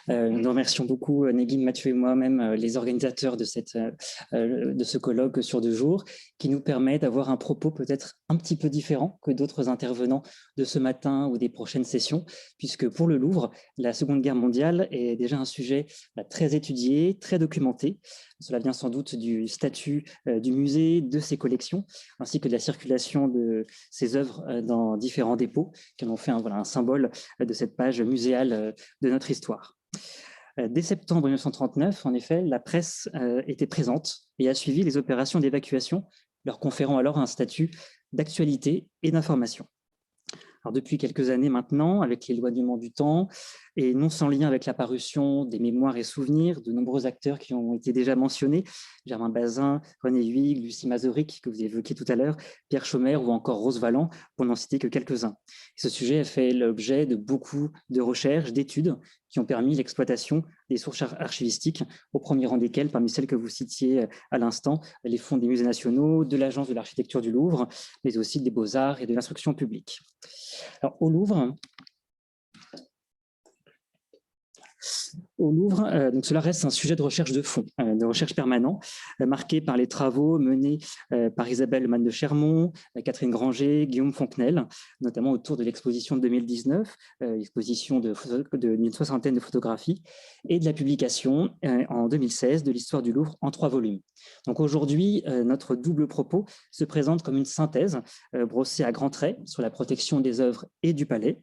Nous remercions beaucoup Negin, Mathieu et moi-même, les organisateurs de ce colloque sur 2 jours, qui nous permet d'avoir un propos peut-être un petit peu différent que d'autres intervenants de ce matin ou des prochaines sessions, puisque pour le Louvre, la Seconde Guerre mondiale est déjà un sujet très étudié, très documenté. Cela vient sans doute du statut du musée, de ses collections, ainsi que de la circulation de ses œuvres dans différents dépôts, qui en ont fait un symbole de cette page muséale de notre histoire. Dès septembre 1939, en effet, la presse était présente et a suivi les opérations d'évacuation, leur conférant alors un statut d'actualité et d'information. Alors, depuis quelques années maintenant, avec l'éloignement du temps, et non sans lien avec l'apparition des mémoires et souvenirs de nombreux acteurs qui ont été déjà mentionnés, Germain Bazin, René Huyghe, Lucie Mazoric, que vous évoquiez tout à l'heure, Pierre Chaumer ou encore Rose Valland, pour n'en citer que quelques-uns. Ce sujet a fait l'objet de beaucoup de recherches, d'études qui ont permis l'exploitation des sources archivistiques, au premier rang desquelles, parmi celles que vous citiez à l'instant, les fonds des musées nationaux, de l'Agence de l'architecture du Louvre, mais aussi des Beaux-Arts et de l'instruction publique. Alors, au Louvre, donc cela reste un sujet de recherche de fond, de recherche permanent, marqué par les travaux menés par Isabelle Mann de Chermont, Catherine Granger, Guillaume Fontenelle, notamment autour de l'exposition de 2019, exposition d'une soixantaine de photographies, et de la publication en 2016 de l'histoire du Louvre en 3 volumes. Donc aujourd'hui, notre double propos se présente comme une synthèse brossée à grands traits sur la protection des œuvres et du palais.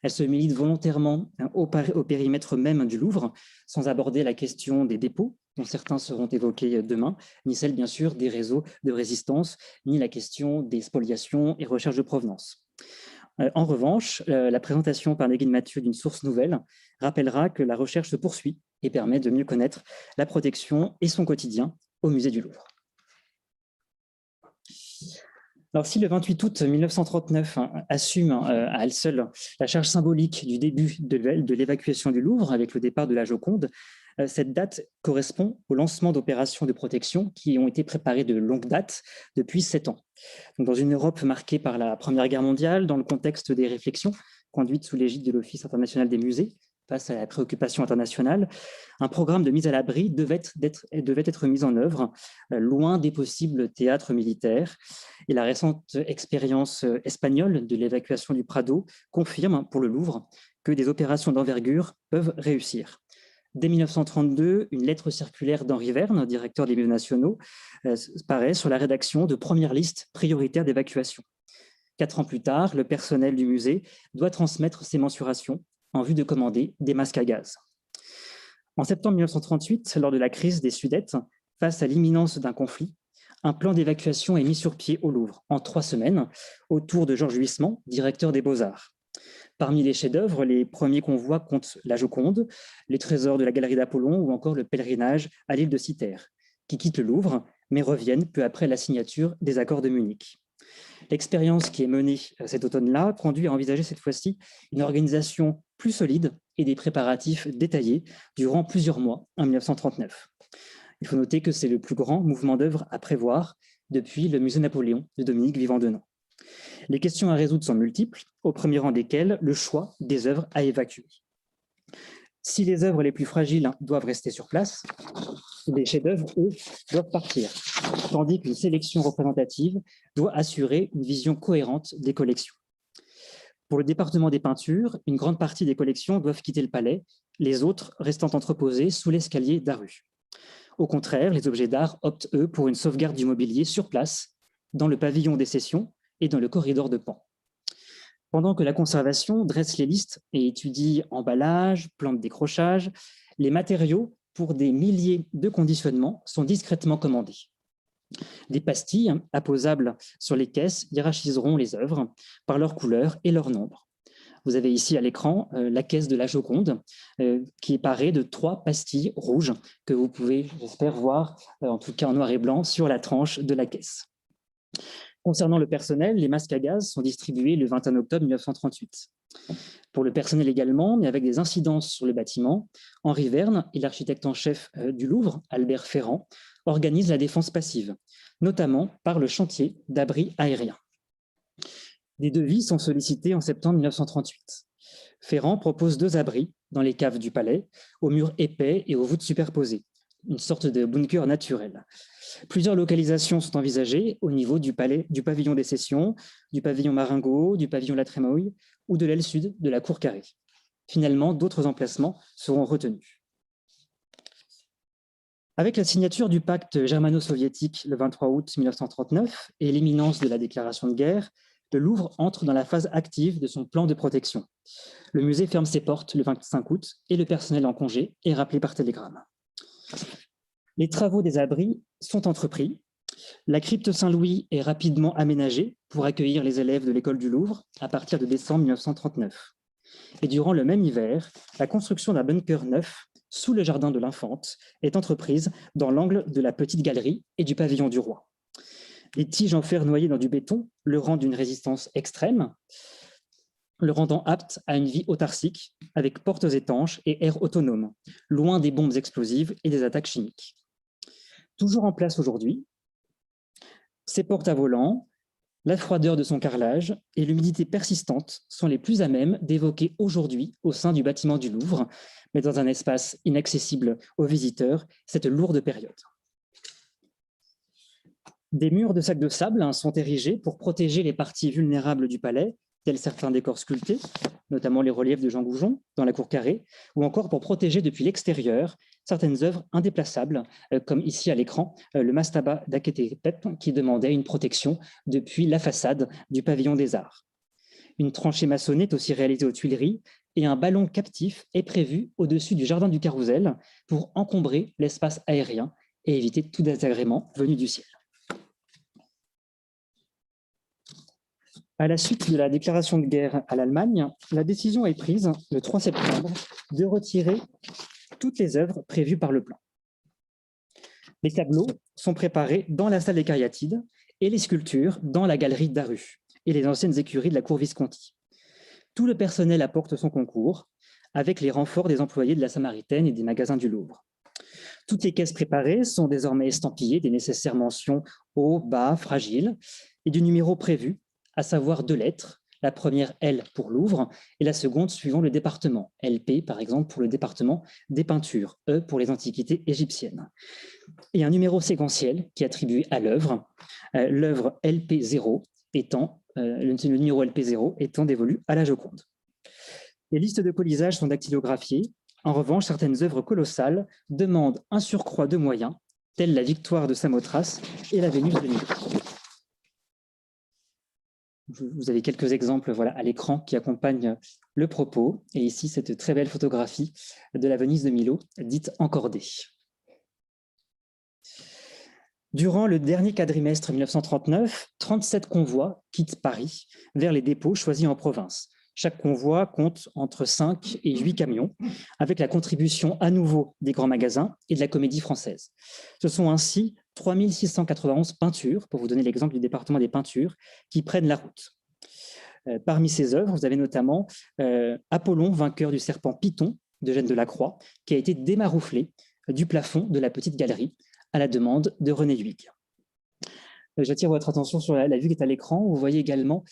Elle se milite volontairement au périmètre même du Louvre, sans aborder la question des dépôts, dont certains seront évoqués demain, ni celle, bien sûr, des réseaux de résistance, ni la question des spoliations et recherches de provenance. En revanche, la présentation par Negin Mathieu d'une source nouvelle rappellera que la recherche se poursuit et permet de mieux connaître la protection et son quotidien au musée du Louvre. Alors, si le 28 août 1939 assume à elle seule la charge symbolique du début de l'évacuation du Louvre avec le départ de la Joconde, cette date correspond au lancement d'opérations de protection qui ont été préparées de longue date depuis 7 ans. Donc, dans une Europe marquée par la Première Guerre mondiale, dans le contexte des réflexions conduites sous l'égide de l'Office international des musées, face à la préoccupation internationale, un programme de mise à l'abri devait être mis en œuvre loin des possibles théâtres militaires. Et la récente expérience espagnole de l'évacuation du Prado confirme pour le Louvre que des opérations d'envergure peuvent réussir. Dès 1932, une lettre circulaire d'Henri Verne, directeur des musées nationaux, paraît sur la rédaction de premières listes prioritaires d'évacuation. 4 ans plus tard, le personnel du musée doit transmettre ces mensurations en vue de commander des masques à gaz. En septembre 1938, lors de la crise des Sudètes, face à l'imminence d'un conflit, un plan d'évacuation est mis sur pied au Louvre en 3 semaines, autour de Georges Huysmans, directeur des Beaux-Arts. Parmi les chefs-d'œuvre, les premiers convois comptent la Joconde, les trésors de la galerie d'Apollon ou encore le pèlerinage à l'île de Cythère, qui quittent le Louvre, mais reviennent peu après la signature des accords de Munich. L'expérience qui est menée cet automne-là conduit à envisager cette fois-ci une organisation plus solide et des préparatifs détaillés durant plusieurs mois en 1939. Il faut noter que c'est le plus grand mouvement d'œuvre à prévoir depuis le musée Napoléon de Dominique Vivant-Denon. Les questions à résoudre sont multiples, au premier rang desquelles le choix des œuvres à évacuer. Si les œuvres les plus fragiles doivent rester sur place, les chefs-d'œuvre, eux, doivent partir, tandis qu'une sélection représentative doit assurer une vision cohérente des collections. Pour le département des peintures, une grande partie des collections doivent quitter le palais, les autres restant entreposées sous l'escalier d'Aru. Au contraire, les objets d'art optent, eux, pour une sauvegarde du mobilier sur place, dans le pavillon des sessions et dans le corridor de Pan. Pendant que la conservation dresse les listes et étudie emballage, plan de décrochage, les matériaux pour des milliers de conditionnements sont discrètement commandés. Des pastilles apposables sur les caisses hiérarchiseront les œuvres par leur couleur et leur nombre. Vous avez ici à l'écran la caisse de la Joconde qui est parée de 3 pastilles rouges que vous pouvez, j'espère, voir, en tout cas en noir et blanc, sur la tranche de la caisse. Concernant le personnel, les masques à gaz sont distribués le 21 octobre 1938. Pour le personnel également, mais avec des incidences sur le bâtiment, Henri Verne et l'architecte en chef du Louvre, Albert Ferrand, organisent la défense passive, notamment par le chantier d'abris aériens. Des devis sont sollicités en septembre 1938. Ferrand propose 2 abris dans les caves du palais, aux murs épais et aux voûtes superposées, une sorte de bunker naturel. Plusieurs localisations sont envisagées au niveau du palais, du pavillon des sessions, du pavillon Marengo, du pavillon La Trémouille ou de l'aile sud de la cour carrée. Finalement, d'autres emplacements seront retenus. Avec la signature du pacte germano-soviétique le 23 août 1939 et l'imminence de la déclaration de guerre, le Louvre entre dans la phase active de son plan de protection. Le musée ferme ses portes le 25 août et le personnel en congé est rappelé par télégramme. Les travaux des abris sont entrepris. La crypte Saint-Louis est rapidement aménagée pour accueillir les élèves de l'école du Louvre à partir de décembre 1939. Et durant le même hiver, la construction d'un bunker neuf sous le jardin de l'Infante est entreprise dans l'angle de la petite galerie et du pavillon du roi. Les tiges en fer noyées dans du béton le rendent d'une résistance extrême, le rendant apte à une vie autarcique avec portes étanches et air autonome, loin des bombes explosives et des attaques chimiques. Toujours en place aujourd'hui, ses portes à volant, la froideur de son carrelage et l'humidité persistante sont les plus à même d'évoquer aujourd'hui au sein du bâtiment du Louvre, mais dans un espace inaccessible aux visiteurs, cette lourde période. Des murs de sacs de sable sont érigés pour protéger les parties vulnérables du palais, tels certains décors sculptés, notamment les reliefs de Jean Goujon dans la cour carrée, ou encore pour protéger depuis l'extérieur certaines œuvres indéplaçables, comme ici à l'écran, le mastaba d'Akhetépep, qui demandait une protection depuis la façade du pavillon des Arts. Une tranchée maçonnée est aussi réalisée aux Tuileries et un ballon captif est prévu au-dessus du jardin du Carrousel pour encombrer l'espace aérien et éviter tout désagrément venu du ciel. À la suite de la déclaration de guerre à l'Allemagne, la décision est prise le 3 septembre de retirer toutes les œuvres prévues par le plan. Les tableaux sont préparés dans la salle des Cariatides et les sculptures dans la galerie d'Aru et les anciennes écuries de la cour Visconti. Tout le personnel apporte son concours avec les renforts des employés de la Samaritaine et des magasins du Louvre. Toutes les caisses préparées sont désormais estampillées des nécessaires mentions haut, bas, fragile et du numéro prévu, à savoir 2 lettres, la première L pour Louvre et la seconde suivant le département, LP par exemple pour le département des peintures, E pour les antiquités égyptiennes. Et un numéro séquentiel qui est attribué à l'œuvre, l'œuvre LP0 étant, le numéro LP0 étant dévolu à la Joconde. Les listes de colisage sont dactylographiées. En revanche, certaines œuvres colossales demandent un surcroît de moyens, telle la Victoire de Samothrace et la Vénus de Milo. Vous avez quelques exemples à l'écran qui accompagnent le propos. Et ici, cette très belle photographie de la Venise de Milo, dite encordée. Durant le dernier quadrimestre 1939, 37 convois quittent Paris vers les dépôts choisis en province. Chaque convoi compte entre 5 et 8 camions, avec la contribution à nouveau des grands magasins et de la Comédie Française. Ce sont ainsi 3691 peintures, pour vous donner l'exemple du département des peintures, qui prennent la route. Parmi ces œuvres, vous avez notamment Apollon, vainqueur du serpent Python, d'Eugène Delacroix, qui a été démarouflé du plafond de la petite galerie à la demande de René Huyghe. J'attire votre attention sur la vue qui est à l'écran. Vous voyez également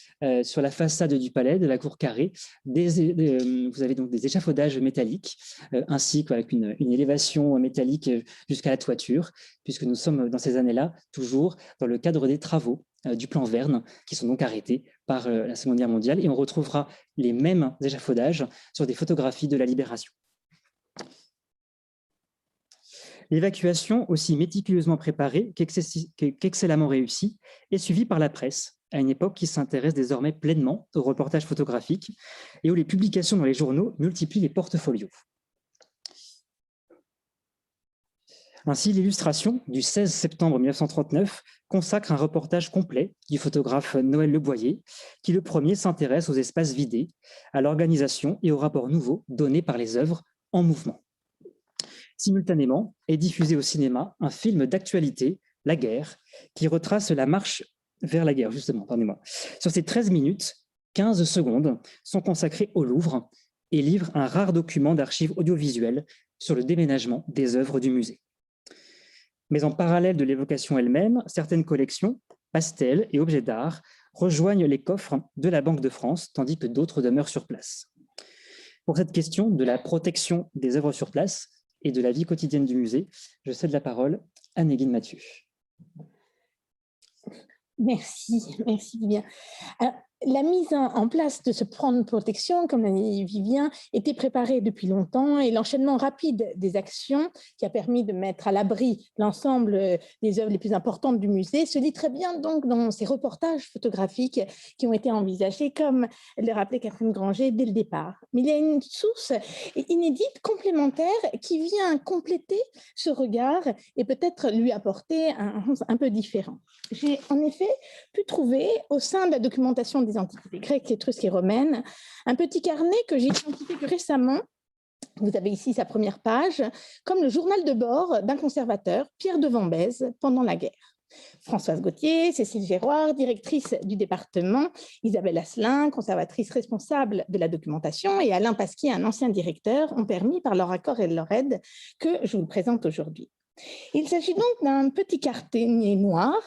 sur la façade du palais, de la cour carrée, vous avez donc des échafaudages métalliques, ainsi qu'avec une élévation métallique jusqu'à la toiture, puisque nous sommes dans ces années-là toujours dans le cadre des travaux du plan Verne, qui sont donc arrêtés par la Seconde Guerre mondiale. Et on retrouvera les mêmes échafaudages sur des photographies de la Libération. L'évacuation, aussi méticuleusement préparée qu'excellemment réussie, est suivie par la presse, à une époque qui s'intéresse désormais pleinement au reportage photographique et où les publications dans les journaux multiplient les portfolios. Ainsi, l'illustration du 16 septembre 1939 consacre un reportage complet du photographe Noël Le Boyer, qui le premier s'intéresse aux espaces vidés, à l'organisation et aux rapports nouveaux donnés par les œuvres en mouvement. Simultanément est diffusé au cinéma un film d'actualité, La guerre, qui retrace la marche vers la guerre, justement, pardonnez-moi. Sur ces 13 minutes, 15 secondes sont consacrées au Louvre et livrent un rare document d'archives audiovisuelles sur le déménagement des œuvres du musée. Mais en parallèle de l'évocation elle-même, certaines collections, pastels et objets d'art rejoignent les coffres de la Banque de France, tandis que d'autres demeurent sur place. Pour cette question de la protection des œuvres sur place et de la vie quotidienne du musée, je cède la parole à Négine Mathieu. Merci Vivien. Alors, la mise en place de ce plan de protection, comme l'a dit Vivien, était préparée depuis longtemps et l'enchaînement rapide des actions qui a permis de mettre à l'abri l'ensemble des œuvres les plus importantes du musée se lit très bien donc dans ces reportages photographiques qui ont été envisagés, comme le rappelait Catherine Granger dès le départ. Mais il y a une source inédite, complémentaire, qui vient compléter ce regard et peut-être lui apporter un peu différent. J'ai en effet pu trouver au sein de la documentation des antiquités grecques, étrusques et romaines un petit carnet que j'ai identifié récemment. Vous avez ici sa première page, comme le journal de bord d'un conservateur, Pierre de Vambèze, pendant la guerre. Françoise Gauthier, Cécile Géroard, directrice du département, Isabelle Asselin, conservatrice responsable de la documentation, et Alain Pasquier, un ancien directeur, ont permis par leur accord et leur aide que je vous présente aujourd'hui. Il s'agit donc d'un petit carnet noir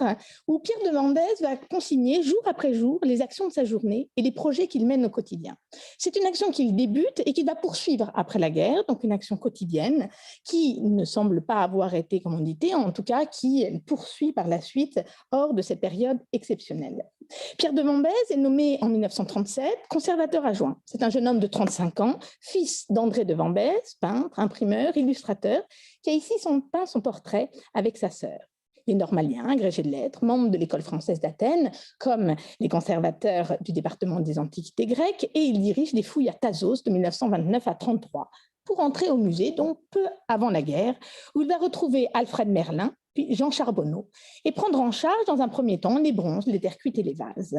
où Pierre de Vambèze va consigner jour après jour les actions de sa journée et les projets qu'il mène au quotidien. C'est une action qu'il débute et qu'il va poursuivre après la guerre, donc une action quotidienne qui ne semble pas avoir été commanditée, en tout cas qui poursuit par la suite hors de cette période exceptionnelle. Pierre de Vambèze est nommé en 1937 conservateur adjoint. C'est un jeune homme de 35 ans, fils d'André de Vambèze, peintre, imprimeur, illustrateur, qui a ici peint son portrait avec sa sœur. Il est normalien, agrégé de lettres, membre de l'école française d'Athènes, comme les conservateurs du département des antiquités grecques, et il dirige des fouilles à Thasos de 1929 à 1933, pour entrer au musée, donc peu avant la guerre, où il va retrouver Alfred Merlin, puis Jean Charbonneau, et prendre en charge dans un premier temps les bronzes, les terres cuites et les vases.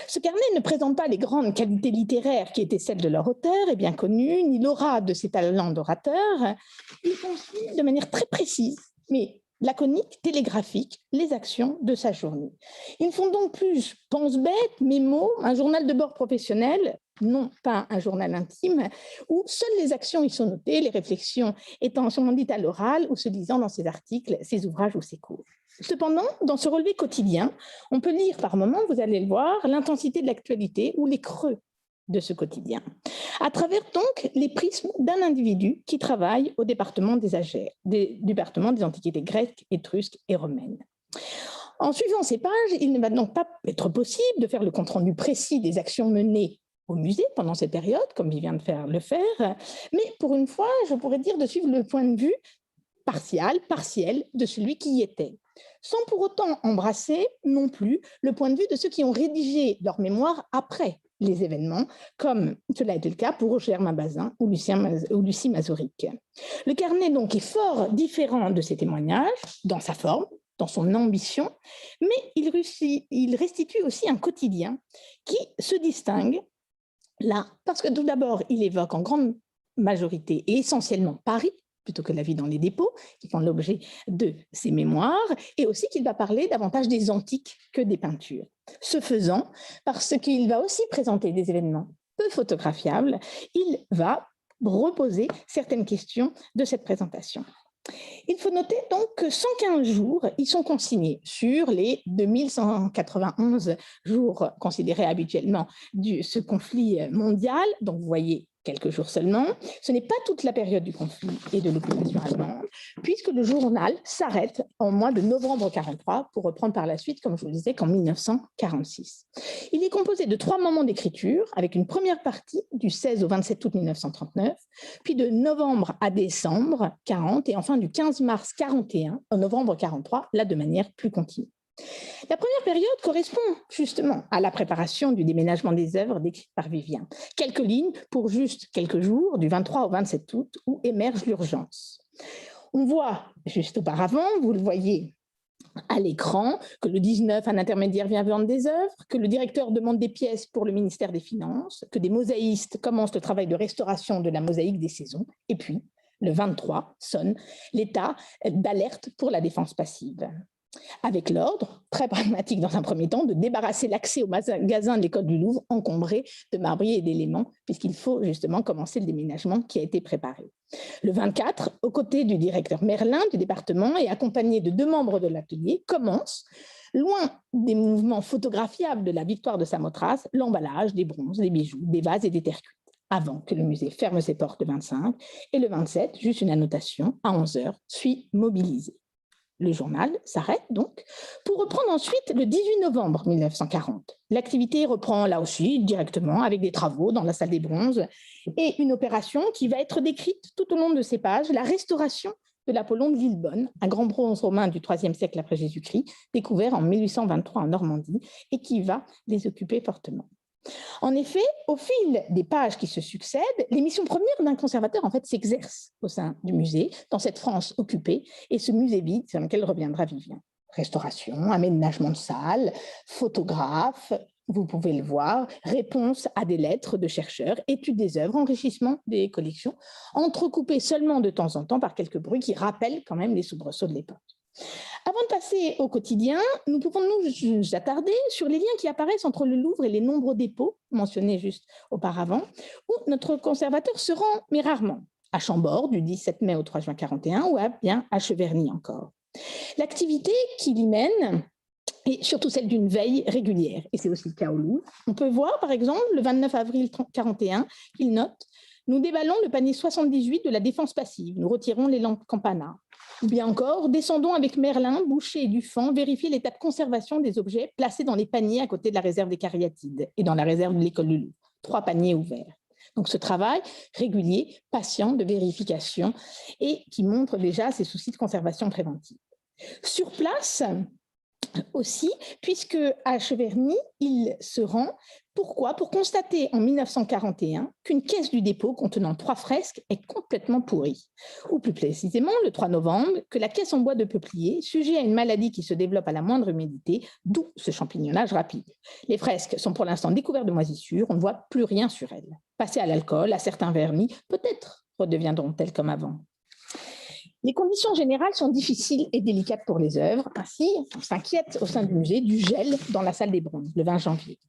Ce carnet ne présente pas les grandes qualités littéraires qui étaient celles de leur auteur, et bien connu, ni l'aura de ses talents d'orateur. Il construit de manière très précise, mais laconique, télégraphique, les actions de sa journée. Ils ne font donc plus pense-bête, mémo, un journal de bord professionnel, non pas un journal intime, où seules les actions y sont notées, les réflexions étant souvent dites à l'oral ou se lisant dans ses articles, ses ouvrages ou ses cours. Cependant, dans ce relevé quotidien, on peut lire par moments, vous allez le voir, l'intensité de l'actualité ou les creux de ce quotidien, à travers donc les prismes d'un individu qui travaille au département des antiquités grecques, étrusques et romaines. En suivant ces pages, il ne va donc pas être possible de faire le compte-rendu précis des actions menées au musée pendant cette période, comme il vient de le faire, mais pour une fois, je pourrais dire de suivre le point de vue partiel de celui qui y était, sans pour autant embrasser non plus le point de vue de ceux qui ont rédigé leur mémoire après les événements, comme cela a été le cas pour Germain Bazin ou Lucie Mazuric. Le carnet donc est fort différent de ces témoignages, dans sa forme, dans son ambition, mais il restitue aussi un quotidien qui se distingue là, parce que tout d'abord, il évoque en grande majorité et essentiellement Paris, plutôt que la vie dans les dépôts, qui font l'objet de ses mémoires, et aussi qu'il va parler davantage des antiques que des peintures. Ce faisant, parce qu'il va aussi présenter des événements peu photographiables, il va reposer certaines questions de cette présentation. Il faut noter donc que 115 jours y sont consignés sur les 2191 jours considérés habituellement de ce conflit mondial. Donc vous voyez quelques jours seulement. Ce n'est pas toute la période du conflit et de l'occupation allemande, puisque le journal s'arrête en mois de novembre 1943 pour reprendre par la suite, comme je vous le disais, qu'en 1946. Il est composé de 3 moments d'écriture, avec une première partie du 16 au 27 août 1939, puis de novembre à décembre 40, et enfin du 15 mars 41 au novembre 43, là de manière plus continue. La première période correspond justement à la préparation du déménagement des œuvres décrites par Vivien. Quelques lignes pour juste quelques jours, du 23 au 27 août, où émerge l'urgence. On voit juste auparavant, vous le voyez à l'écran, que le 19, un intermédiaire vient vendre des œuvres, que le directeur demande des pièces pour le ministère des Finances, que des mosaïstes commencent le travail de restauration de la mosaïque des saisons, et puis le 23 sonne l'état d'alerte pour la défense passive, avec l'ordre, très pragmatique dans un premier temps, de débarrasser l'accès au magasin de l'école du Louvre encombré de marbriers et d'éléments, puisqu'il faut justement commencer le déménagement qui a été préparé. Le 24, aux côtés du directeur Merlin du département et accompagné de 2 membres de l'atelier, commence, loin des mouvements photographiables de la victoire de Samothrace, l'emballage des bronzes, des bijoux, des vases et des terres cuites. avant que le musée ferme ses portes le 25, et le 27, juste une annotation, à 11 heures, suis mobilisé. Le journal s'arrête donc pour reprendre ensuite le 18 novembre 1940. L'activité reprend là aussi directement avec des travaux dans la salle des bronzes et une opération qui va être décrite tout au long de ces pages, la restauration de l'Apollon de Lillebonne, un grand bronze romain du IIIe siècle après Jésus-Christ, découvert en 1823 en Normandie et qui va les occuper fortement. En effet, au fil des pages qui se succèdent, les missions premières d'un conservateur en fait s'exercent au sein du musée, dans cette France occupée, et ce musée vide sur lequel reviendra Vivien. Restauration, aménagement de salles, photographe, vous pouvez le voir, réponse à des lettres de chercheurs, étude des œuvres, enrichissement des collections, entrecoupées seulement de temps en temps par quelques bruits qui rappellent quand même les soubresauts de l'époque. Avant de passer au quotidien, nous pouvons nous attarder sur les liens qui apparaissent entre le Louvre et les nombreux dépôts mentionnés juste auparavant, où notre conservateur se rend, mais rarement, à Chambord du 17 mai au 3 juin 41 ou à Cheverny encore. L'activité qu'il y mène est surtout celle d'une veille régulière, et c'est aussi le cas au Louvre. On peut voir par exemple le 29 avril 41 qu'il note: nous déballons le panier 78 de la défense passive, nous retirons les lampes campana. Ou bien encore, descendons avec Merlin, Boucher et Dufan, vérifier l'état de conservation des objets placés dans les paniers à côté de la réserve des Cariatides et dans la réserve de l'école du Louvre. 3 paniers ouverts. Donc ce travail régulier, patient de vérification et qui montre déjà ses soucis de conservation préventive. Sur place aussi, puisque à Cheverny, il se rend. Pourquoi? Pour constater en 1941 qu'une caisse du dépôt contenant 3 fresques est complètement pourrie. Ou plus précisément, le 3 novembre, que la caisse en bois de peuplier, sujet à une maladie qui se développe à la moindre humidité, d'où ce champignonnage rapide. Les fresques sont pour l'instant découvertes de moisissures, on ne voit plus rien sur elles. Passées à l'alcool, à certains vernis, peut-être redeviendront-elles comme avant. Les conditions générales sont difficiles et délicates pour les œuvres. Ainsi, on s'inquiète au sein du musée du gel dans la salle des bronzes, le 20 janvier.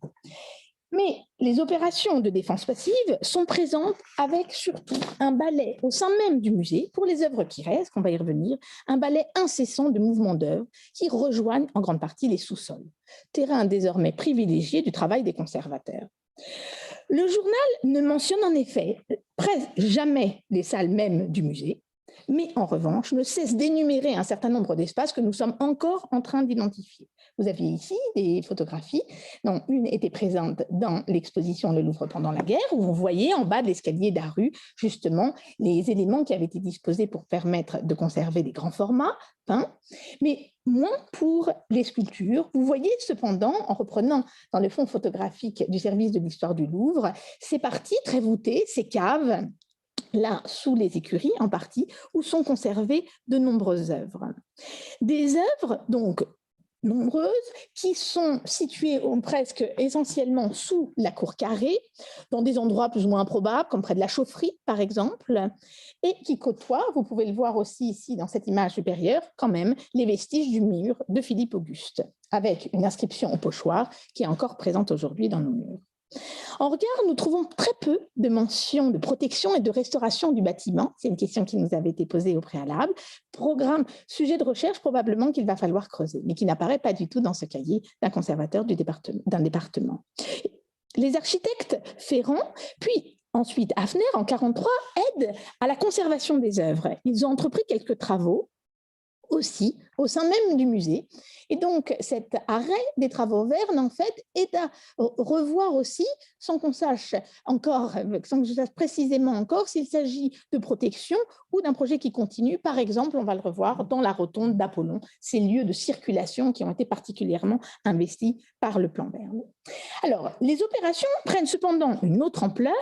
Mais les opérations de défense passive sont présentes avec surtout un balai au sein même du musée, pour les œuvres qui restent, qu'on va y revenir, un balai incessant de mouvements d'œuvres qui rejoignent en grande partie les sous-sols, terrain désormais privilégié du travail des conservateurs. Le journal ne mentionne en effet presque jamais les salles mêmes du musée, mais en revanche ne cesse d'énumérer un certain nombre d'espaces que nous sommes encore en train d'identifier. Vous aviez ici des photographies, dont une était présente dans l'exposition Le Louvre pendant la guerre, où vous voyez en bas de l'escalier d'Aru justement les éléments qui avaient été disposés pour permettre de conserver des grands formats peints, mais moins pour les sculptures. Vous voyez cependant, en reprenant dans le fond photographique du service de l'histoire du Louvre, ces parties très voûtées, ces caves, là sous les écuries en partie, où sont conservées de nombreuses œuvres. Des œuvres donc nombreuses qui sont situées presque essentiellement sous la cour carrée, dans des endroits plus ou moins improbables, comme près de la chaufferie par exemple, et qui côtoient, vous pouvez le voir aussi ici dans cette image supérieure, quand même les vestiges du mur de Philippe Auguste, avec une inscription au pochoir qui est encore présente aujourd'hui dans nos murs. En regard, nous trouvons très peu de mentions de protection et de restauration du bâtiment. C'est une question qui nous avait été posée au préalable. Sujet de recherche probablement qu'il va falloir creuser, mais qui n'apparaît pas du tout dans ce cahier d'un conservateur d'un département. Les architectes Ferrand, puis ensuite Hafner, en 1943, aident à la conservation des œuvres. Ils ont entrepris quelques travaux aussi au sein même du musée. Et donc, cet arrêt des travaux verts, en fait, est à revoir aussi, sans qu'on sache encore, sans que je sache précisément encore s'il s'agit de protection ou d'un projet qui continue. Par exemple, on va le revoir dans la rotonde d'Apollon, ces lieux de circulation qui ont été particulièrement investis par le plan Verne. Alors, les opérations prennent cependant une autre ampleur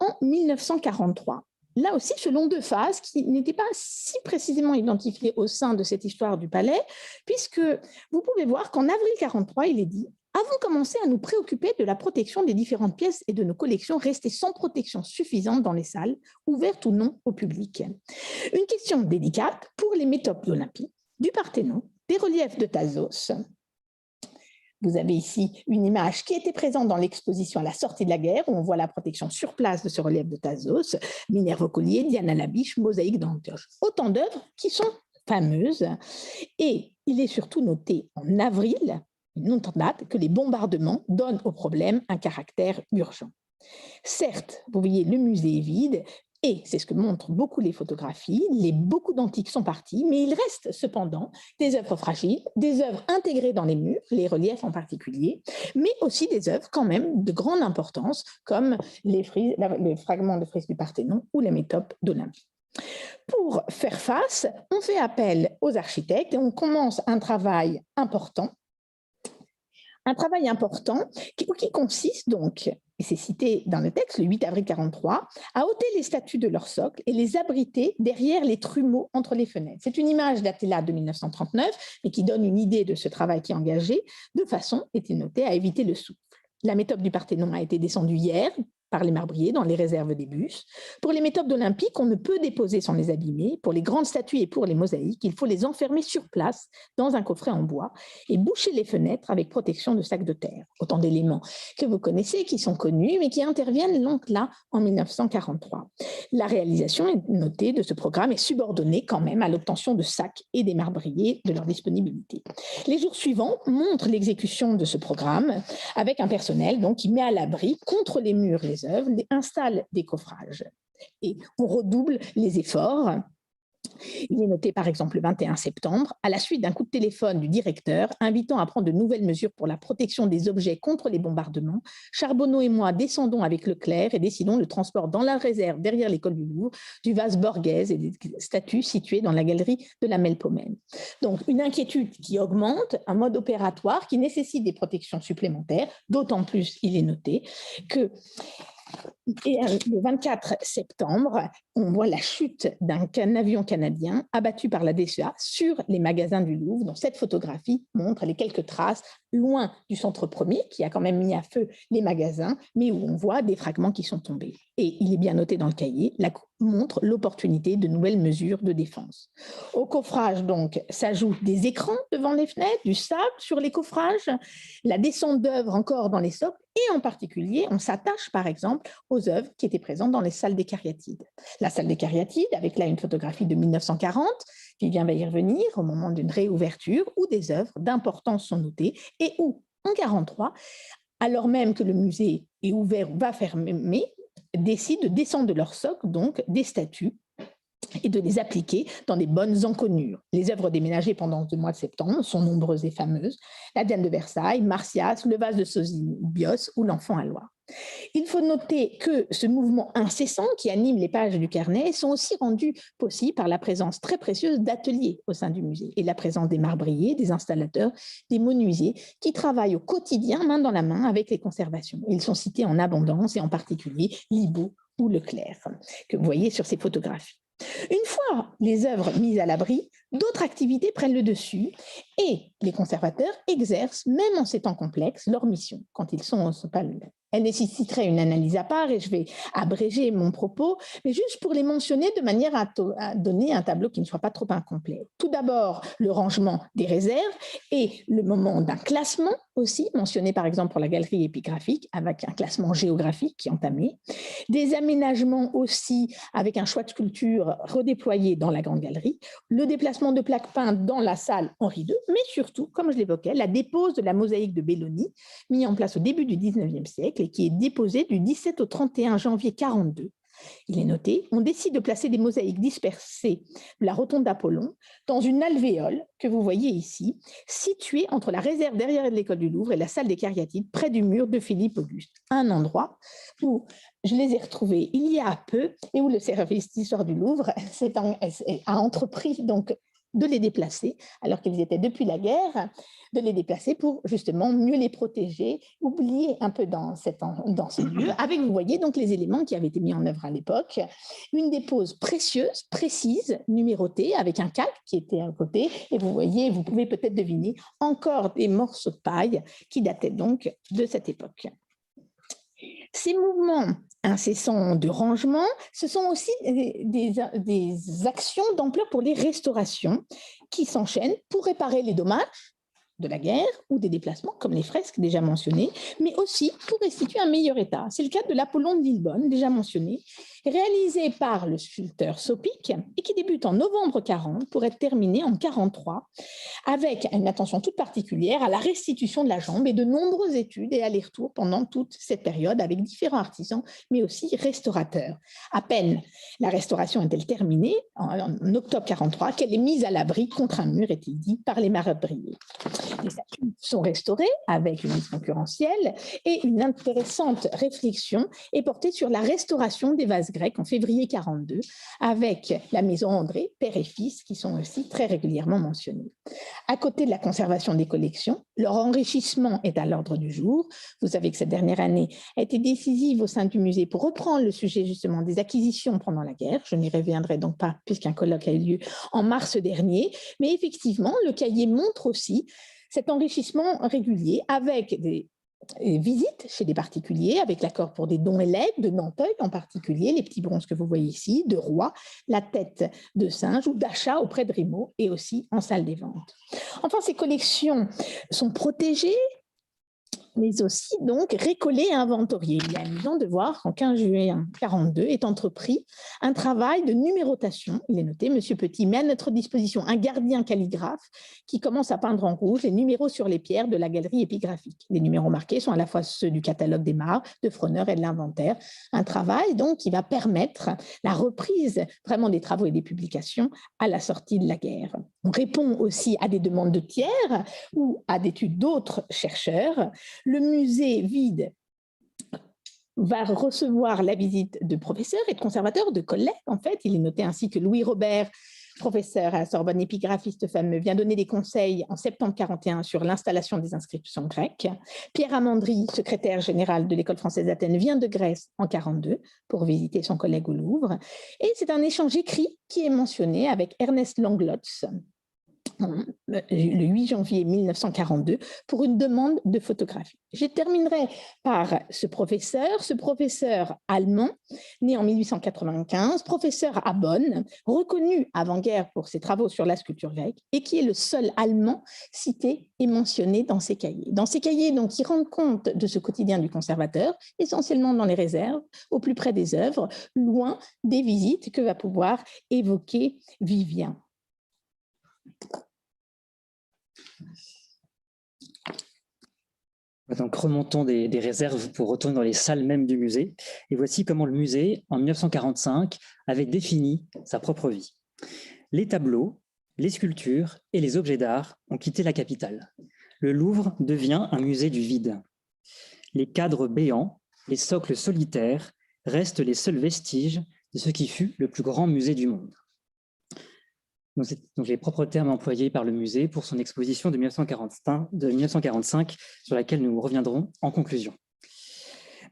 en 1943. Là aussi, selon 2 phases qui n'étaient pas si précisément identifiées au sein de cette histoire du palais, puisque vous pouvez voir qu'en avril 1943, il est dit « Avons commencé à nous préoccuper de la protection des différentes pièces et de nos collections restées sans protection suffisante dans les salles, ouvertes ou non au public. Une question délicate pour les métopes olympiques, du Parthénon, des reliefs de Thasos. » Vous avez ici une image qui était présente dans l'exposition à la sortie de la guerre, où on voit la protection sur place de ce relief de Thasos, Minerve au collier, Diane à la biche, mosaïque d'Antioche. Autant d'œuvres qui sont fameuses. Et il est surtout noté en avril, une autre date, que les bombardements donnent au problème un caractère urgent. Certes, vous voyez, le musée est vide, et c'est ce que montrent beaucoup les photographies, beaucoup d'antiques sont partis, mais il reste cependant des œuvres fragiles, des œuvres intégrées dans les murs, les reliefs en particulier, mais aussi des œuvres quand même de grande importance, comme les fragments de fresques du Parthénon ou les métopes d'Olympie. Pour faire face, on fait appel aux architectes et on commence un travail important qui consiste donc, et c'est cité dans le texte, le 8 avril 43, à ôter les statues de leur socle et les abriter derrière les trumeaux entre les fenêtres. C'est une image datée là de 1939, mais qui donne une idée de ce travail qui est engagé, de façon, est-il noté, à éviter le souffle. La métope du Parthénon a été descendue hier par les marbriers dans les réserves des bus. Pour les métopes d'Olympique, on ne peut déposer sans les abîmer. Pour les grandes statues et pour les mosaïques, il faut les enfermer sur place dans un coffret en bois et boucher les fenêtres avec protection de sacs de terre. Autant d'éléments que vous connaissez, qui sont connus, mais qui interviennent donc là en 1943. La réalisation est notée de ce programme est subordonnée quand même à l'obtention de sacs et des marbriers de leur disponibilité. Les jours suivants montrent l'exécution de ce programme avec un personnel donc, qui met à l'abri contre les murs les œuvres, installe des coffrages. Et on redouble les efforts. Il est noté par exemple le 21 septembre, à la suite d'un coup de téléphone du directeur invitant à prendre de nouvelles mesures pour la protection des objets contre les bombardements, Charbonneau et moi descendons avec Leclerc et décidons le transport dans la réserve derrière l'école du Louvre du vase Borghese et des statues situées dans la galerie de la Melpomène. Donc une inquiétude qui augmente, un mode opératoire qui nécessite des protections supplémentaires, d'autant plus il est noté que le 24 septembre, on voit la chute d'un avion canadien abattu par la DCA sur les magasins du Louvre. Donc, cette photographie montre les quelques traces loin du centre premier, qui a quand même mis à feu les magasins, mais où on voit des fragments qui sont tombés. Et il est bien noté dans le cahier, montre l'opportunité de nouvelles mesures de défense. Au coffrage, donc, s'ajoutent des écrans devant les fenêtres, du sable sur les coffrages, la descente d'œuvres encore dans les socles, et en particulier, on s'attache par exemple aux œuvres qui étaient présentes dans les salles des cariatides. La salle des cariatides, avec là une photographie de 1940, Vivien va y revenir au moment d'une réouverture, où des œuvres d'importance sont notées, et où, en 1943, alors même que le musée est ouvert ou va fermer, décident de descendre de leur socle, donc des statues, et de les appliquer dans des bonnes encoignures. Les œuvres déménagées pendant le mois de septembre sont nombreuses et fameuses. La Diane de Versailles, Marsyas, le vase de Sosibios ou l'Enfant à Loire. Il faut noter que ce mouvement incessant qui anime les pages du carnet sont aussi rendus possibles par la présence très précieuse d'ateliers au sein du musée et la présence des marbriers, des installateurs, des menuisiers qui travaillent au quotidien, main dans la main, avec les conservations. Ils sont cités en abondance et en particulier Libaud ou Leclerc, que vous voyez sur ces photographies. Une fois les œuvres mises à l'abri, d'autres activités prennent le dessus et les conservateurs exercent, même en ces temps complexes, leur mission quand ils sont pas eux-mêmes. Elle nécessiterait une analyse à part et je vais abréger mon propos, mais juste pour les mentionner de manière à donner un tableau qui ne soit pas trop incomplet. Tout d'abord, le rangement des réserves et le moment d'un classement aussi, mentionné par exemple pour la galerie épigraphique, avec un classement géographique qui est entamé. Des aménagements aussi avec un choix de sculptures redéployé dans la grande galerie, le déplacement de plaques peintes dans la salle Henri II, mais surtout, comme je l'évoquais, la dépose de la mosaïque de Belloni, mise en place au début du 19e siècle et qui est déposée du 17 au 31 janvier 1942. Il est noté, on décide de placer des mosaïques dispersées de la rotonde d'Apollon dans une alvéole que vous voyez ici, située entre la réserve derrière l'école du Louvre et la salle des cariatides, près du mur de Philippe Auguste. Un endroit où je les ai retrouvés il y a peu et où le service d'histoire du Louvre a entrepris donc de les déplacer, alors qu'ils étaient depuis la guerre, de les déplacer pour justement mieux les protéger, oublier un peu dans ce lieu, avec, vous voyez, donc les éléments qui avaient été mis en œuvre à l'époque, une dépose précieuse, précise, numérotée, avec un calque qui était à côté, et vous voyez, vous pouvez peut-être deviner, encore des morceaux de paille qui dataient donc de cette époque. Ces mouvements incessants de rangement, ce sont aussi des actions d'ampleur pour les restaurations qui s'enchaînent pour réparer les dommages de la guerre ou des déplacements, comme les fresques déjà mentionnées, mais aussi pour restituer un meilleur état. C'est le cas de l'Apollon de Lillebonne, déjà mentionné, réalisé par le sculpteur Sopic et qui débute en novembre 40 pour être terminé en 43, avec une attention toute particulière à la restitution de la jambe et de nombreuses études et allers-retours pendant toute cette période avec différents artisans, mais aussi restaurateurs. À peine la restauration est-elle terminée, en octobre 43, qu'elle est mise à l'abri contre un mur, est-il dit, par les marbriers. Les statues sont restaurées avec une mise concurrentielle et une intéressante réflexion est portée sur la restauration des vases grecs en février 42 avec la maison André, père et fils, qui sont aussi très régulièrement mentionnés. À côté de la conservation des collections, leur enrichissement est à l'ordre du jour. Vous savez que cette dernière année a été décisive au sein du musée pour reprendre le sujet justement des acquisitions pendant la guerre. Je n'y reviendrai donc pas puisqu'un colloque a eu lieu en mars dernier, mais effectivement, le cahier montre aussi cet enrichissement régulier avec des visites chez des particuliers, avec l'accord pour des dons et legs, de Nanteuil en particulier, les petits bronzes que vous voyez ici, de roi, la tête de singe ou d'achat auprès de Rimaud et aussi en salle des ventes. Enfin, ces collections sont protégées, mais aussi donc récollées et inventoriées. Il est amusant de voir qu'en 15 juillet 1942 est entrepris un travail de numérotation. Il est noté, M. Petit met à notre disposition un gardien calligraphe qui commence à peindre en rouge les numéros sur les pierres de la galerie épigraphique. Les numéros marqués sont à la fois ceux du catalogue des Mares, de Froneur et de l'inventaire. Un travail donc qui va permettre la reprise vraiment des travaux et des publications à la sortie de la guerre. On répond aussi à des demandes de tiers ou à d'études d'autres chercheurs. Le musée vide va recevoir la visite de professeurs et de conservateurs, de collègues en fait. Il est noté ainsi que Louis Robert, professeur à la Sorbonne, épigraphiste fameux, vient donner des conseils en septembre 41 sur l'installation des inscriptions grecques. Pierre Amandry, secrétaire général de l'École française d'Athènes, vient de Grèce en 42 pour visiter son collègue au Louvre. Et c'est un échange écrit qui est mentionné avec Ernest Langlotz, le 8 janvier 1942 pour une demande de photographie. Je terminerai par ce professeur allemand, né en 1895, professeur à Bonn, reconnu avant-guerre pour ses travaux sur la sculpture grecque et qui est le seul allemand cité et mentionné dans ses cahiers. Dans ces cahiers, donc, qui rendent compte de ce quotidien du conservateur, essentiellement dans les réserves, au plus près des œuvres, loin des visites que va pouvoir évoquer Vivien. Donc, remontons des réserves pour retourner dans les salles même du musée. Et voici comment le musée, en 1945, avait défini sa propre vie. Les tableaux, les sculptures et les objets d'art ont quitté la capitale. Le Louvre devient un musée du vide. Les cadres béants, les socles solitaires restent les seuls vestiges de ce qui fut le plus grand musée du monde. Donc, c'est donc les propres termes employés par le musée pour son exposition de 1945, sur laquelle nous reviendrons en conclusion.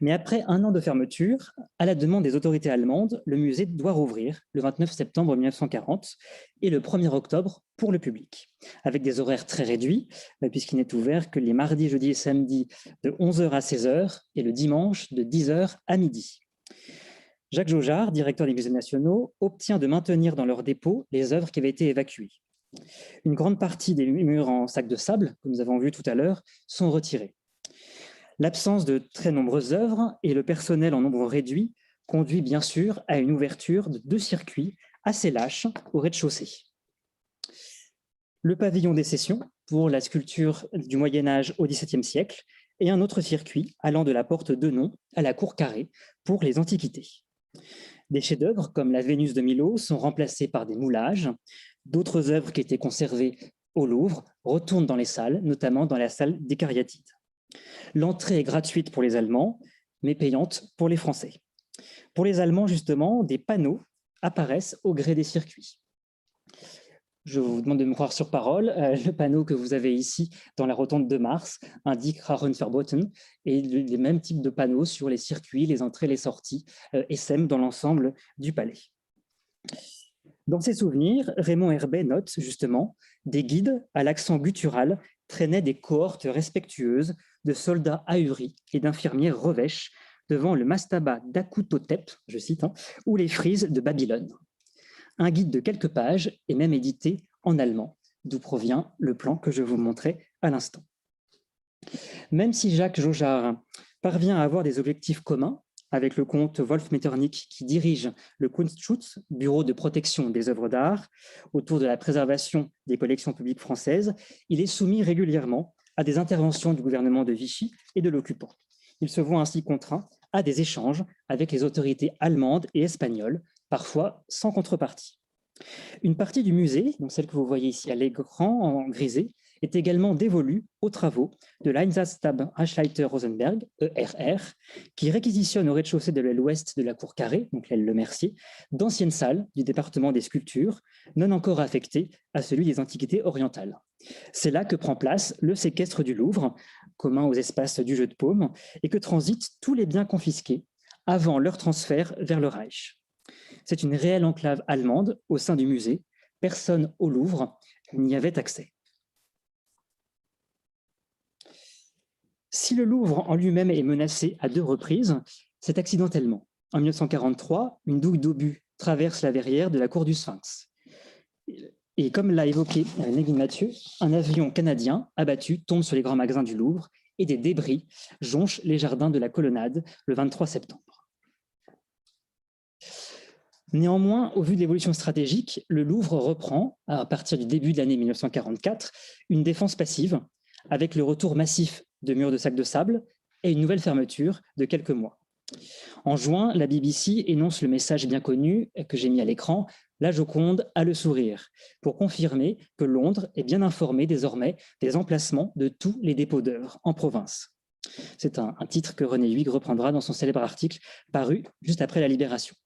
Mais après un an de fermeture, à la demande des autorités allemandes, le musée doit rouvrir le 29 septembre 1940 et le 1er octobre pour le public, avec des horaires très réduits, puisqu'il n'est ouvert que les mardis, jeudis et samedis de 11h à 16h et le dimanche de 10h à midi. Jacques Jaujard, directeur des musées nationaux, obtient de maintenir dans leur dépôt les œuvres qui avaient été évacuées. Une grande partie des murs en sac de sable, que nous avons vu tout à l'heure, sont retirés. L'absence de très nombreuses œuvres et le personnel en nombre réduit conduit bien sûr à une ouverture de 2 circuits assez lâches au rez-de-chaussée. Le pavillon des sessions pour la sculpture du Moyen-Âge au XVIIe siècle et un autre circuit allant de la porte Denon à la cour Carrée pour les antiquités. Des chefs-d'œuvre comme la Vénus de Milo sont remplacés par des moulages. D'autres œuvres qui étaient conservées au Louvre retournent dans les salles, notamment dans la salle des Cariatides. L'entrée est gratuite pour les Allemands, mais payante pour les Français. Pour les Allemands, justement, des panneaux apparaissent au gré des circuits. Je vous demande de me croire sur parole. Le panneau que vous avez ici dans la rotonde de Mars indique Rauchen verboten et les mêmes types de panneaux sur les circuits, les entrées, les sorties SM dans l'ensemble du palais. Dans ses souvenirs, Raymond Herbet note justement des guides à l'accent guttural traînaient des cohortes respectueuses de soldats ahuris et d'infirmiers revêches devant le mastaba d'Akutotep, je cite, ou les frises de Babylone. Un guide de quelques pages est même édité en allemand, d'où provient le plan que je vous montrais à l'instant. Même si Jacques Jaujard parvient à avoir des objectifs communs avec le comte Wolf Metternich qui dirige le Kunstschutz, bureau de protection des œuvres d'art, autour de la préservation des collections publiques françaises, il est soumis régulièrement à des interventions du gouvernement de Vichy et de l'occupant. Il se voit ainsi contraint à des échanges avec les autorités allemandes et espagnoles, parfois sans contrepartie. Une partie du musée, donc celle que vous voyez ici à l'écran en grisé, est également dévolue aux travaux de l'Einsatzstab Achleiter Rosenberg, ERR, qui réquisitionne au rez-de-chaussée de l'aile ouest de la cour carrée, donc l'aile Le Mercier, d'anciennes salles du département des sculptures, non encore affectées à celui des antiquités orientales. C'est là que prend place le séquestre du Louvre, commun aux espaces du Jeu de Paume, et que transitent tous les biens confisqués avant leur transfert vers le Reich. C'est une réelle enclave allemande au sein du musée. Personne au Louvre n'y avait accès. Si le Louvre en lui-même est menacé à 2 reprises, c'est accidentellement. En 1943, une douille d'obus traverse la verrière de la cour du Sphinx. Et comme l'a évoqué Négine Mathieu, un avion canadien abattu tombe sur les grands magasins du Louvre et des débris jonchent les jardins de la colonnade le 23 septembre. Néanmoins, au vu de l'évolution stratégique, le Louvre reprend, à partir du début de l'année 1944, une défense passive, avec le retour massif de murs de sacs de sable et une nouvelle fermeture de quelques mois. En juin, la BBC énonce le message bien connu que j'ai mis à l'écran, « La Joconde a le sourire », pour confirmer que Londres est bien informé désormais des emplacements de tous les dépôts d'œuvres en province. C'est un titre que René Huyghe reprendra dans son célèbre article paru juste après la Libération.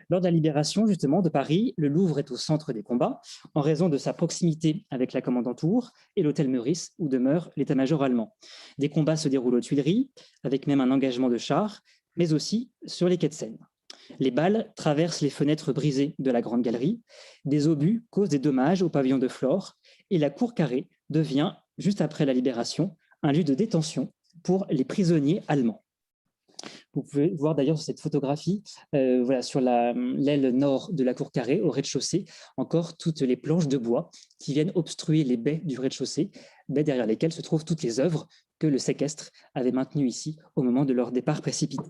Lors de la libération, justement, de Paris, le Louvre est au centre des combats en raison de sa proximité avec la Kommandantur et l'hôtel Meurice où demeure l'état-major allemand. Des combats se déroulent aux Tuileries, avec même un engagement de chars, mais aussi sur les quais de Seine. Les balles traversent les fenêtres brisées de la Grande Galerie, des obus causent des dommages au pavillon de Flore et la cour carrée devient, juste après la libération, un lieu de détention pour les prisonniers allemands. Vous pouvez voir d'ailleurs sur cette photographie, voilà, sur l'aile nord de la cour carrée, au rez-de-chaussée, encore toutes les planches de bois qui viennent obstruer les baies du rez-de-chaussée, baies derrière lesquelles se trouvent toutes les œuvres que le séquestre avait maintenues ici au moment de leur départ précipité.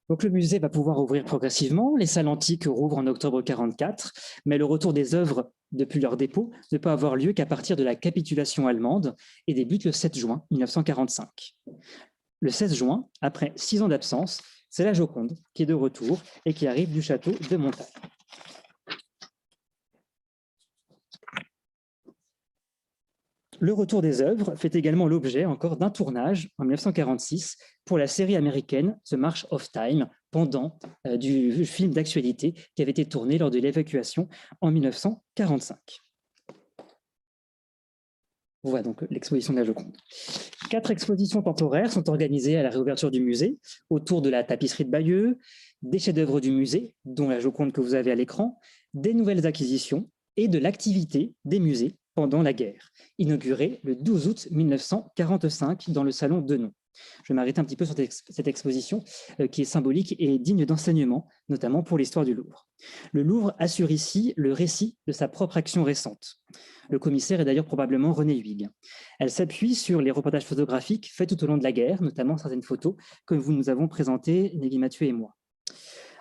Donc le musée va pouvoir ouvrir progressivement. Les salles antiques rouvrent en octobre 1944, mais le retour des œuvres depuis leur dépôt ne peut avoir lieu qu'à partir de la capitulation allemande et débute le 7 juin 1945. Le 16 juin, après 6 ans d'absence, c'est la Joconde qui est de retour et qui arrive du château de Montagne. Le retour des œuvres fait également l'objet encore d'un tournage en 1946 pour la série américaine The March of Time, pendant du film d'actualité qui avait été tourné lors de l'évacuation en 1945. Voilà donc l'exposition de la Joconde. 4 expositions temporaires sont organisées à la réouverture du musée autour de la tapisserie de Bayeux, des chefs-d'œuvre du musée, dont la Joconde que vous avez à l'écran, des nouvelles acquisitions et de l'activité des musées pendant la guerre, inaugurée le 12 août 1945 dans le salon Denon. Je vais m'arrêter un petit peu sur cette exposition qui est symbolique et digne d'enseignement, notamment pour l'histoire du Louvre. Le Louvre assure ici le récit de sa propre action récente. Le commissaire est d'ailleurs probablement René Huyghe. Elle s'appuie sur les reportages photographiques faits tout au long de la guerre, notamment certaines photos que nous avons présentées, Négine Mathieu et moi.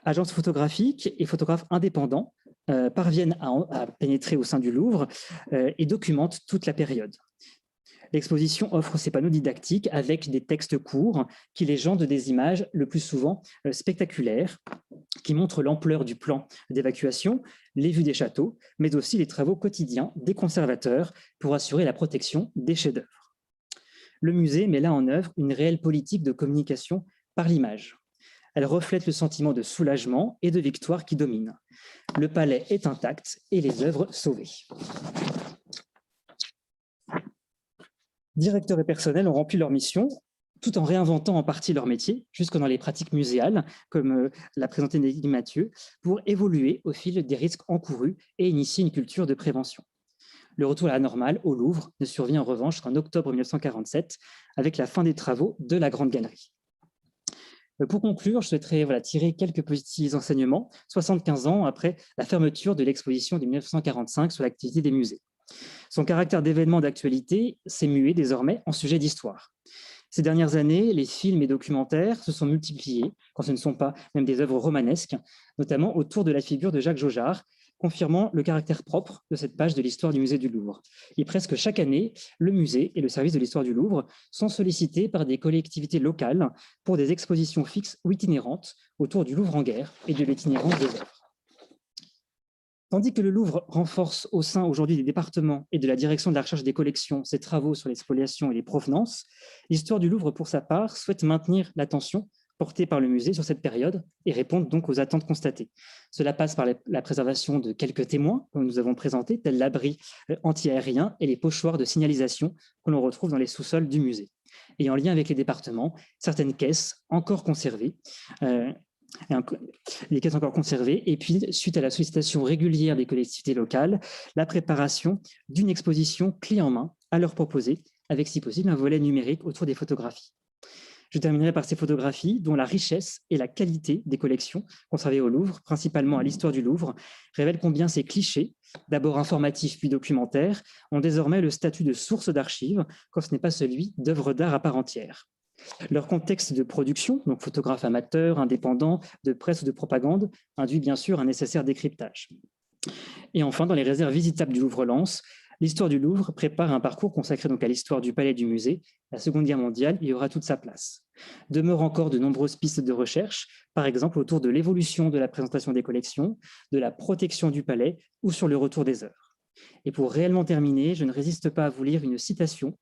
Agences photographiques et photographes indépendants parviennent à pénétrer au sein du Louvre et documentent toute la période. L'exposition offre ses panneaux didactiques avec des textes courts qui légendent des images le plus souvent spectaculaires, qui montrent l'ampleur du plan d'évacuation, les vues des châteaux, mais aussi les travaux quotidiens des conservateurs pour assurer la protection des chefs-d'œuvre. Le musée met là en œuvre une réelle politique de communication par l'image. Elle reflète le sentiment de soulagement et de victoire qui domine. Le palais est intact et les œuvres sauvées. Directeurs et personnels ont rempli leur mission tout en réinventant en partie leur métier, jusque dans les pratiques muséales, comme l'a présenté Négine Mathieu, pour évoluer au fil des risques encourus et initier une culture de prévention. Le retour à la normale au Louvre ne survient en revanche qu'en octobre 1947, avec la fin des travaux de la Grande Galerie. Pour conclure, je souhaiterais tirer quelques petits enseignements, 75 ans après la fermeture de l'exposition de 1945 sur l'activité des musées. Son caractère d'événement d'actualité s'est mué désormais en sujet d'histoire. Ces dernières années, les films et documentaires se sont multipliés, quand ce ne sont pas même des œuvres romanesques, notamment autour de la figure de Jacques Jaujard, confirmant le caractère propre de cette page de l'histoire du musée du Louvre. Et presque chaque année, le musée et le service de l'histoire du Louvre sont sollicités par des collectivités locales pour des expositions fixes ou itinérantes autour du Louvre en guerre et de l'itinérance des œuvres. Tandis que le Louvre renforce au sein aujourd'hui des départements et de la direction de la recherche des collections ses travaux sur les spoliations et les provenances, l'histoire du Louvre, pour sa part, souhaite maintenir l'attention portée par le musée sur cette période et répondre donc aux attentes constatées. Cela passe par la préservation de quelques témoins que nous avons présentés, tels l'abri anti-aérien et les pochoirs de signalisation que l'on retrouve dans les sous-sols du musée. Et en lien avec les départements, certaines caisses encore conservées, les caisses encore conservées, et puis, suite à la sollicitation régulière des collectivités locales, la préparation d'une exposition clé en main à leur proposer, avec si possible un volet numérique autour des photographies. Je terminerai par ces photographies dont la richesse et la qualité des collections conservées au Louvre, principalement à l'histoire du Louvre, révèlent combien ces clichés, d'abord informatifs puis documentaires, ont désormais le statut de source d'archives quand ce n'est pas celui d'œuvres d'art à part entière. Leur contexte de production, donc photographe amateur, indépendant, de presse ou de propagande, induit bien sûr un nécessaire décryptage. Et enfin, dans les réserves visitables du Louvre-Lens, l'histoire du Louvre prépare un parcours consacré donc à l'histoire du palais du musée. La Seconde Guerre mondiale y aura toute sa place. Demeurent encore de nombreuses pistes de recherche, par exemple autour de l'évolution de la présentation des collections, de la protection du palais ou sur le retour des œuvres. Et pour réellement terminer, je ne résiste pas à vous lire une citation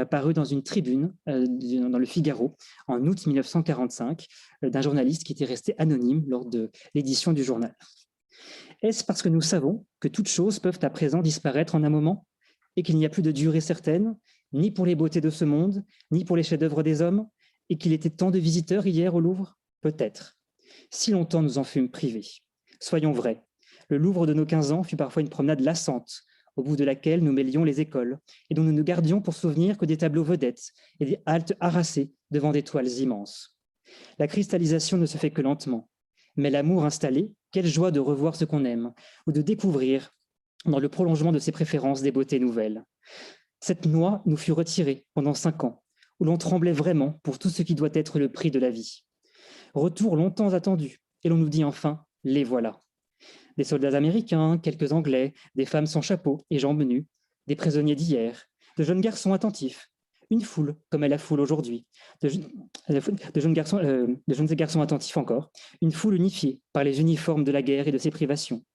parue dans une tribune dans le Figaro en août 1945 d'un journaliste qui était resté anonyme lors de l'édition du journal. Est-ce parce que nous savons que toutes choses peuvent à présent disparaître en un moment et qu'il n'y a plus de durée certaine, ni pour les beautés de ce monde, ni pour les chefs-d'œuvre des hommes, et qu'il était tant de visiteurs hier au Louvre? Peut-être. Si longtemps nous en fûmes privés. Soyons vrais. Le Louvre de nos 15 ans fut parfois une promenade lassante, au bout de laquelle nous mêlions les écoles, et dont nous ne gardions pour souvenir que des tableaux vedettes et des haltes harassées devant des toiles immenses. La cristallisation ne se fait que lentement, mais l'amour installé, quelle joie de revoir ce qu'on aime, ou de découvrir, dans le prolongement de ses préférences, des beautés nouvelles. Cette noix nous fut retirée pendant 5 ans, où l'on tremblait vraiment pour tout ce qui doit être le prix de la vie. Retour longtemps attendu, et l'on nous dit enfin, les voilà. Des soldats américains, quelques Anglais, des femmes sans chapeau et jambes nues, des prisonniers d'hier, de jeunes garçons attentifs, une foule comme est la foule aujourd'hui, de jeunes garçons attentifs encore, une foule unifiée par les uniformes de la guerre et de ses privations.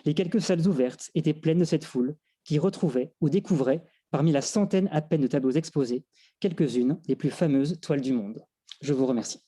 Les quelques salles ouvertes étaient pleines de cette foule qui retrouvait ou découvrait, parmi la centaine à peine de tableaux exposés, quelques-unes des plus fameuses toiles du monde. Je vous remercie.